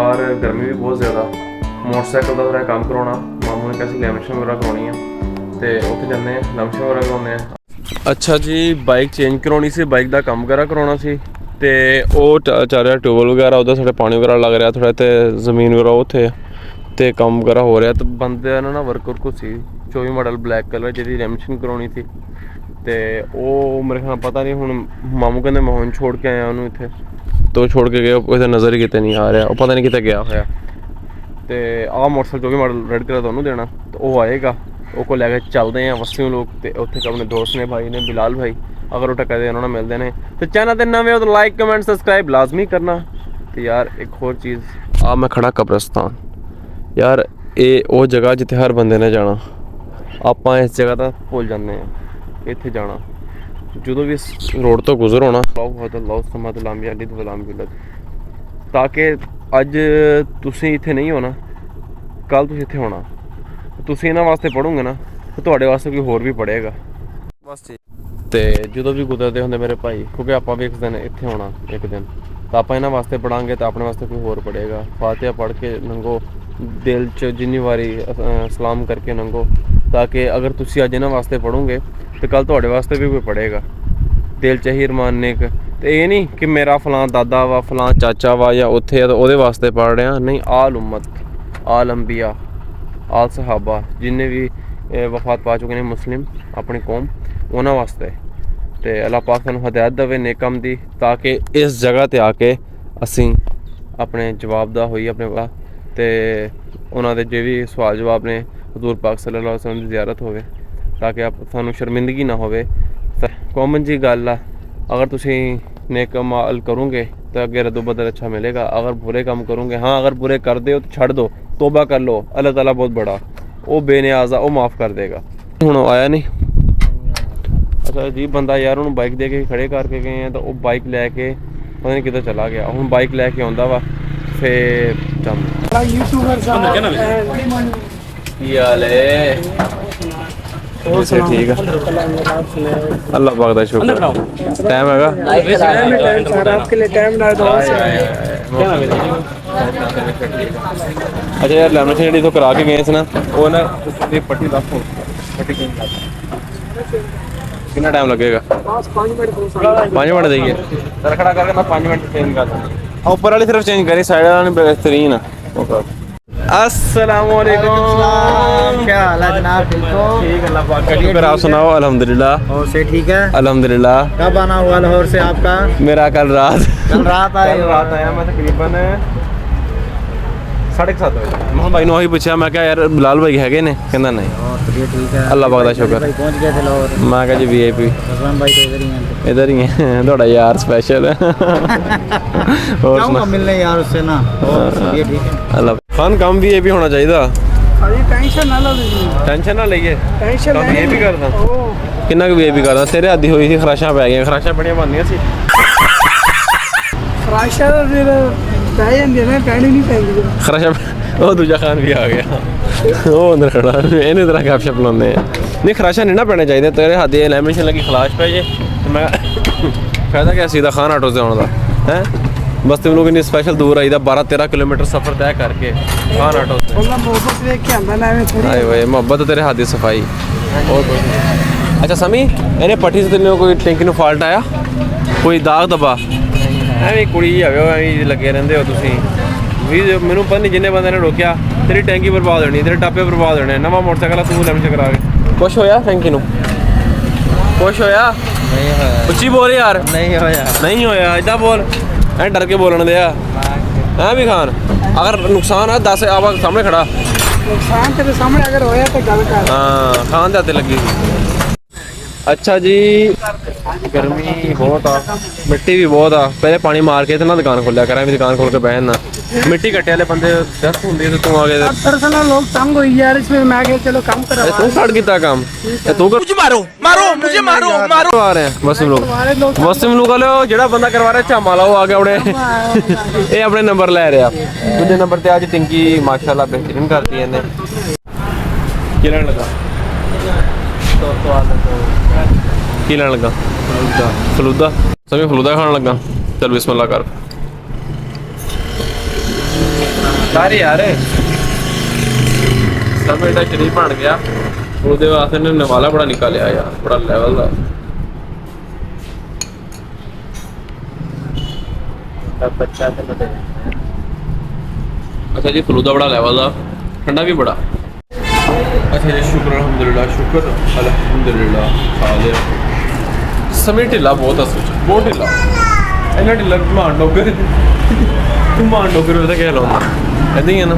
बाहर गर्मी भी बहुत ज़्यादा, मोटरसाइकिल का थोड़ा काम करवाना, मामू ने कैसे लैमिनेशन वगैरह करवानी है तो उत्थे जाने लैमिनेशन वगैरह करवाने हैं। अच्छा जी, बाइक चेंज करवानी सी, बाइक का काम वगैरह करवाना सी ते ਉਹ ਚੱਲ ਰਿਹਾ ਟਿਊਬਲ ਵਗੈਰਾ, ਉਹਦਾ ਥੋੜਾ ਪਾਣੀ ਵਗੈਰਾ ਲੱਗ ਰਿਹਾ ਥੋੜਾ ਤੇ ਜ਼ਮੀਨ ਵਗੈਰਾ ਉੱਥੇ ਤੇ ਕੰਮ ਵਗੈਰਾ ਹੋ ਰਿਹਾ ਤੇ ਬੰਦੇ ਨਾ ਵਰਕ ਵਰਕ ਸੀ 24 ਮਾਡਲ ਬਲੈਕ ਕਲਰ ਜਿਹਦੀ ਲੈਮੀਨੇਸ਼ਨ ਕਰਵਾਉਣੀ ਸੀ ਤੇ ਉਹ ਮੇਰੇ ਖਿਆਲ ਪਤਾ ਨਹੀਂ ਹੁਣ ਮਾਮੂ ਕਹਿੰਦੇ ਮੈਂ ਹੁਣ ਛੋੜ ਕੇ ਆਇਆ ਉਹਨੂੰ ਇੱਥੇ तो छोड़ के गए, कोई नज़र ही कितने नहीं आ रहा, वो पता नहीं कितने गया होया तो आ मोटरसाइकिल जो भी मॉडल रेड कलर दोनों देना तो वो आएगा, वो को लैके चलते हैं वस्तियों लोग तो उत्थे अपने दोस्त ने भाई ने बिलाल भाई, अगर वो टक्कर उन्होंने मिलते हैं तो चैनल पर नवे हो तो लाइक कमेंट सब्सक्राइब लाजमी करना। तो यार एक होर चीज़ आ मैं खड़ा कब्रिस्तान यार, ये वो जगह जिथे हर बंदे ने जाना, आप इस जगह का भुल जाते हैं इत्थे जाना ਜਦੋਂ ਵੀ ਰੋਡ ਤੋਂ ਗੁਜ਼ਰ ਹੋਣਾ ਤਾਂ ਕਿ ਅੱਜ ਤੁਸੀਂ ਇੱਥੇ ਨਹੀਂ ਹੋਣਾ, ਕੱਲ ਤੁਸੀਂ ਇੱਥੇ ਹੋਣਾ, ਤੁਸੀਂ ਇਹਨਾਂ ਵਾਸਤੇ ਪੜੋਗੇ ਨਾ ਤੇ ਤੁਹਾਡੇ ਵਾਸਤੇ ਕੋਈ ਹੋਰ ਵੀ ਪੜੇਗਾ ਬਸ। ਤੇ ਜਦੋਂ ਵੀ ਗੁਜ਼ਰਦੇ ਹੁੰਦੇ ਮੇਰੇ ਭਾਈ, ਕਿਉਂਕਿ ਆਪਾਂ ਵੀ ਇੱਕ ਦਿਨ ਇੱਥੇ ਹੋਣਾ ਇੱਕ ਦਿਨ, ਤਾਂ ਆਪਾਂ ਇਹਨਾਂ ਵਾਸਤੇ ਪੜਾਂਗੇ ਤਾਂ ਆਪਣੇ ਵਾਸਤੇ ਕੋਈ ਹੋਰ ਪੜੇਗਾ। ਫਾਤਿਹਾ ਪੜ੍ਹ ਕੇ ਲੰਘੋ, ਦਿਲ 'ਚ ਜਿੰਨੀ ਵਾਰੀ ਸਲਾਮ ਕਰਕੇ ਲੰਘੋ, ਤਾਂ ਕਿ ਅਗਰ ਤੁਸੀਂ ਅੱਜ ਇਹਨਾਂ ਵਾਸਤੇ ਪੜੋਗੇ तो कल थोड़े वास्ते भी कोई पढ़ेगा। दिल चाहिए रमाने तो ये नहीं कि मेरा फलां दादा वा फलां चाचा वा या उत्थे तो वो वास्ते पढ़ रहा, नहीं आल उम्मत आल अंबिया आल सहाबा जिन्हें भी वफात पा चुके हैं मुस्लिम अपनी कौम उन्होंने वास्ते तो अल्लाह पाक सानू हदायत देवे नेकम दी, ताकि इस जगह पर आके असी अपने जवाबदा होई अपने तो उन्होंने जो भी सवाल जवाब ने हजूर पाक सल्लल्लाहु अलैहि वसल्लम की ज़ियारत होवे ताकि आप सानू शर्मिंदगी ना होवे। कॉमन जी गल आ, अगर तुसी नेक अमल करोगे तो अगे रद्दो बदल अच्छा मिलेगा, अगर बुरे काम करोगे हाँ अगर बुरे कर दो तो छड़ दो, तौबा कर लो, अल्लाह ताला बहुत बड़ा वो बेनियाज़ा वो माफ़ कर देगा। हुण आया नहीं अच्छा जी बंदा यार उन्होंने बाइक दे के खड़े करके गए हैं तो वो बाइक लैके पता नहीं किधर चला गया, हुण बाइक लैके आउंदा वा फिर चल ठीक है अल्लाह पाक दा शुक्र। टाइम हैगा अच्छा यार लैमिनेशन जेह्ड़ी तो करा के गए थे ना वो ना पट्टी दा पट्टी कितना टाइम लगेगा? 5 मिनट देइए सर खड़ा करके मैं 5 मिनट चेंज कर दूँ, ऊपर वाली सिर्फ चेंज करी, साइड वाली बेहतरीन है। अस्सलाम वालेकुम, क्या हाल है जनाब? ठीक हो? ठीक अल्लाह पाक का शुक्र, आप सुनाओ? अल्हम्दुलिल्लाह। और से ठीक है अल्हम्दुलिल्लाह। कब आना हुआ लाहौर से आपका? मेरा कल रात आया मैं तकरीबन 7:30 बजे। मैं भाई ने पूछा मैं क्या यार बिलाल भाई है ने, कहना नहीं ठीक है अल्लाह पाक दा शुक्र। पहुंच गए थे लाहौर, मैं कहा जी VIP भाई तो इधर ही है थोड़ा यार स्पेशल है और सुना मिलने यार उससे ना ये ठीक है अल्लाह खान काम VIP होना चाहिए, टेंशन ना लो, टेंशन ना लइए टेंशन काम VIP करदा किन्ना क VIP करदा, तेरे आदी होई सी खराशां पै गईयां, खराशां बड़ियां बनदियां सी खराशा फिर पै जांदी ना, कहनी नहीं पैंदी खराशां ਉਹ ਦੂਜਾ ਖਾਨ ਵੀ ਆ ਗਿਆ ਉਹ ਅੰਦਰ ਖੜਾ ਇਹਨੇ ਤਰ੍ਹਾਂ ਗਪਸ਼ਪ ਲਾਉਂਦੇ ਆ। ਨਹੀਂ ਖਰਾਸ਼ਾ ਨਹੀਂ ਨਾ ਪੈਣੇ ਚਾਹੀਦੇ, ਤੇਰੇ ਹੱਥ ਦੀ ਲੈਮੀਨੇਸ਼ਨ ਲੱਗੀ ਖਲਾਸ਼ ਪੈ ਜੇ ਤੇ ਮੈਂ ਫਾਇਦਾ ਕਿਆ ਸੀਦਾ ਖਾਨ ਆਟੋ ਤੇ ਆਉਣ ਦਾ ਹੈ। ਬਸਤੀ ਲੋਕ ਇੰਨੀ ਸਪੈਸ਼ਲ ਦੂਰ ਆਈਦਾ 12-13 ਕਿਲੋਮੀਟਰ ਸਫ਼ਰ ਤੈਅ ਕਰਕੇ ਖਾਨ ਆਟੋ ਤੇ। ਉਹਨਾਂ ਮੁਹੱਬਤ ਵੇਖ ਕੇ ਆਂਦਾ ਨਾ ਐਵੇਂ ਥੋੜੀ ਆਏ ਓਏ ਮੁਹੱਬਤ ਤੇਰੇ ਹੱਥ ਦੀ ਸਫਾਈ ਹੋਰ ਕੁਝ। ਅੱਛਾ ਸਮੀ ਇਹਨੇ ਪੱਠੀ ਤੇ ਤੈਨੂੰ ਕੋਈ ਟੈਂਕੀ ਨੂੰ ਫਾਲਟ ਆਇਆ, ਕੋਈ ਦਾਗ ਦਬਾ? ਐਵੇਂ ਕੁੜੀ ਹੈਗੇ ਹੋ ਐਵੇਂ ਲੱਗੇ ਰਹਿੰਦੇ ਹੋ ਤੁਸੀਂ ਵੀ, ਮੈਨੂੰ ਪਤਾ ਨਹੀਂ ਜਿੰਨੇ ਬੰਦੇ ਨੇ ਰੋਕਿਆ ਤੇਰੀ ਟੈਂਕੀ ਬਰਬਾਦ ਹੋਣੀ, ਤੇਰੇ ਟਾਪੇ ਬਰਬਾਦ ਹੋਣੇ। ਨਵਾਂ ਮੋਟਰਸਾਈਕਲ ਤੂੰ ਲੈਮੀਨੇਸ਼ਨ ਕਰਾ ਕੇ ਕੁਛ ਹੋਇਆ ਟੈਂਕੀ ਨੂੰ? ਕੁਛ ਹੋਇਆ? ਨਹੀਂ ਹੋਇਆ। ਉੱਚੀ ਬੋਲ ਯਾਰ। ਨਹੀਂ ਹੋਇਆ। ਨਹੀਂ ਹੋਇਆ ਇੱਦਾਂ ਬੋਲ, ਐਂ ਡਰ ਕੇ ਬੋਲਣ ਦੇ ਆ ਹੈ ਵੀ ਖਾਨ। ਅਗਰ ਨੁਕਸਾਨ ਆ ਦੱਸ, ਆਵਾ ਸਾਹਮਣੇ ਖੜਾ। ਨੁਕਸਾਨ ਤੇਰੇ ਸਾਹਮਣੇ ਅਗਰ ਹੋਇਆ ਤਾਂ ਗੱਲ ਕਰ। ਹਾਂ ਖਾਨ ਦੇ ਹੱਥੇ ਲੱਗੀ। अच्छा जी गर्मी बहुत आ, मिट्टी भी बहुत आ, पहले पानी मार के ना दुकान खोलिया करा, दुकान खोल के बहन ना मिट्टी कट्टे वाले बंदे दस्त होंगे तो तू आ गए दरअसल लोग तंग हुई यार इसमें, मैं कहा चलो कम करा। तू स्टार्ट किया काम, तू कर मुझे मारो मारो मुझे मारो मारो आ रहे हैं मुस्लिम लोग वाले जेड़ा बंदा करवा रहा चामा ला आ गया उन्हें ये अपने नंबर ले रहा। दूजे नंबर पे आज टिंकी माशाल्लाह बेहतरीन करती है की लैन लगा की लैन लगा फलूदा सभी फलूदा खान लगा। चल बिस्मिल्लाह कर ਸਾਰੇ ਯਾਰ ਸਮੇਂ ਦਾ ਸ਼ਰੀਰ ਬਣ ਗਿਆ ਉਹਦੇ ਵਾਸਤੇ ਨੇ ਨਵਾਲਾ ਬੜਾ ਨਿਕਾਲਿਆ ਯਾਰ ਬੜਾ ਲੈਵਲ ਦਾ बच्चा तो बता अच्छा जी फलूदा बड़ा लेवल ਦਾ ठंडा भी बड़ा अच्छा जी शुक्र अल्हम्दुलिल्लाह खा लिया समय ढिला बहुत असल बहुत ढिला इन्ना ढिला घुमान डोगर घुमान डोगर ਉਹਦਾ ਕੀ ਲਾਉਂਦਾ ਇਦਾਂ ਹੀ ਹੈ ਨਾ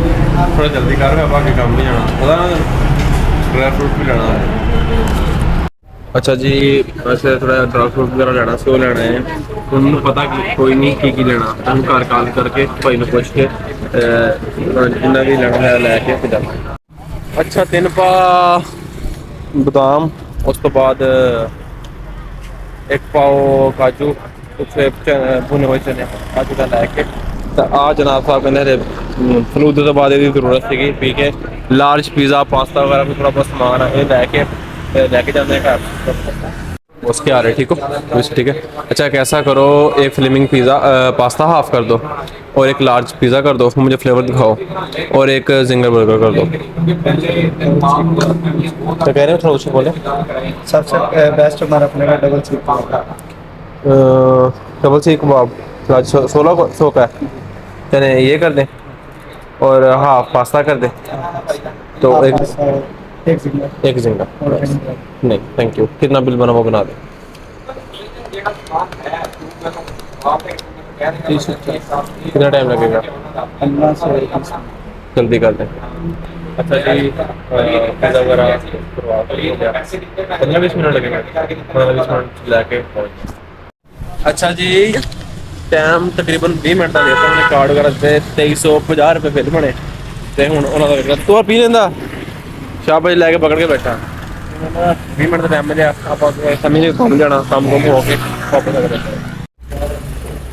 ਥੋੜਾ ਜਲਦੀ ਕਰ ਮੈਂ ਬਾਕੀ ਕੰਮ ਨਹੀਂ ਜਾਣਾ ਉਹਦਾ ਡਰਾਈ ਫਰੂਟ ਵੀ ਲੈਣਾ ਹੈ अच्छा जी वैसे थोड़ा ड्राई फ्रूट वगैरह लेना से वो लेना है उन्होंने पता कि कोई नहीं की लेना हम घर कॉल करके भाई ने पूछ के जिन्ना भी लेना है लैके फिर जाना अच्छा 3 पा बादाम उस तो बाद 1 पाओ काजू कुछ भुने हुए चने काजू का लैके तो आ जनाब साहब कहते फलूदे तो बाद इसकी जरूरत थी पी के लार्ज पिज़्ज़ा पास्ता वगैरह थोड़ा बहुत सामान है लेके जाते हैं घर उसके आ रहे ठीक हो ठीक है अच्छा एक ऐसा करो एक फ्लेमिंग पिज़्ज़ा पास्ता हाफ कर दो और एक लार्ज पिज़्ज़ा कर दो उसमें मुझे फ्लेवर दिखाओ और एक जिंगर बर्गर कर दो तो कह रहे हो थोड़ा ऊँचे बोले सबसे बेस्ट हमारा अपने का डबल सीख कबाब 1600 का है यानी ये कर दें और हाफ पास्ता कर दें तो एक जिंगर नहीं थैंक यू कितना बिल बना वो बना दे कितना टाइम लगेगा 15 से 20 जल्दी कर दें अच्छा जी पिज़्ज़ा वगैरह करवा के हो गया 15-20 मिनट लगेगा 15-20 मिनट लेके अच्छा जी टाइम तकरीबन 20 मिनट का देता हमने कार्ड वगैरह से 2350 रुपये बिल बने तो हूँ उन्होंने तो पी लेंदा शाबाश लैके पकड़ के बैठा 20 मिनट का टाइम मिले आप समझ घूम जाना काम घूम हो के वापस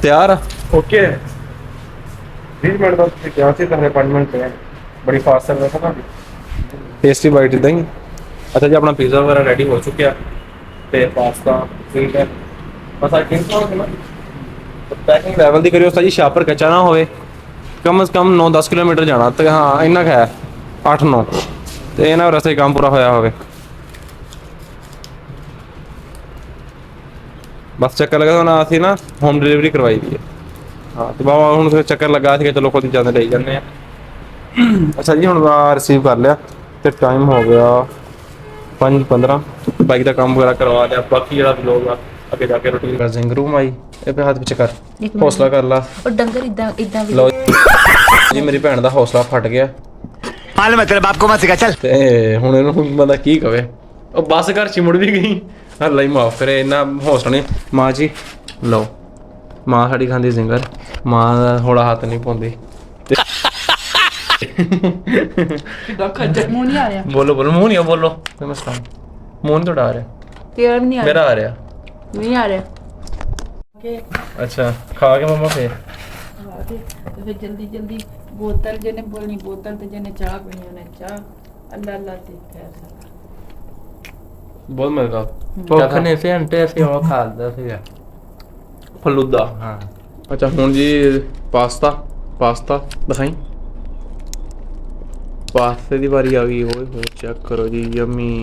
तैयार ओके 20 मिनट बाद क्या से करने 5 मिनट पे बड़ी फास्ट सर्विस है ना टेस्टी बाइट इदां ही अच्छा जी अपना पिज़्ज़ा वगैरह रेडी हो चुका ते पास्ता ठीक है बस आई थिंक सो ना पैकिंग लेवल दी करियो जी शापर कच्चा ना होवे कम से कम 9-10 किलोमीटर जाना तो हाँ इन्ना है 8-9 तो ये ना रस्ते काम पूरा होया होवे बस चक्कर लगा ना असी ना होम डिलीवरी करवाई दी है हाँ तो बाबा हूँ चक्कर लगा कि चलो खुद जाने ले जाने अच्छा जी हूँ रिसीव कर लिया तो टाइम हो गया 5:15 बाइक का काम वगैरह करवा लिया बाकी जो लोग अगे जाके रोटी जिंग रूम आई ये पे हाथ पीछे कर हौसला कर ला और डंगर इदा इदा भी लो जी मेरी भैन का हौसला फट गया मालूम है तेरे बाप को मत सिखा चल ते हुण इहनूं बंदा की कवे ओ बस घर च मुड़ भी गई अल्लाह ही माफ करे इन्ना हौसला नहीं माँ जी लो माँ साड़ी खांदी जिंगर माँ दा थोड़ा हाथ नहीं पाउंदी मुंह नहीं आ रहा बोलो बोलो मुंह नहीं बोलो मैं मसला मुंह नहीं तोड़ा आ रहा तेरा भी नहीं आ मेरा रहा आ रहा नहीं आ रहा अच्छा खा के मम्मा फिर तो फिर जल्दी जल्दी बोतल जने बोलनी बोतल तो जने चाह पीनी उन्हें चाह अल्लाह अल्लाह से कैसा बहुत मजा ਭੁੱਖ ਨਹੀਂ ਸੀ ਅੰਟੇ ਸੀ ਉਹ ਖਾਦਾ ਸੀਗਾ फलूदा ਹਾਂ अच्छा हूँ जी पास्ता दिखाई पास्ते की बारी आ गई ओए हो चेक करो जी यम्मी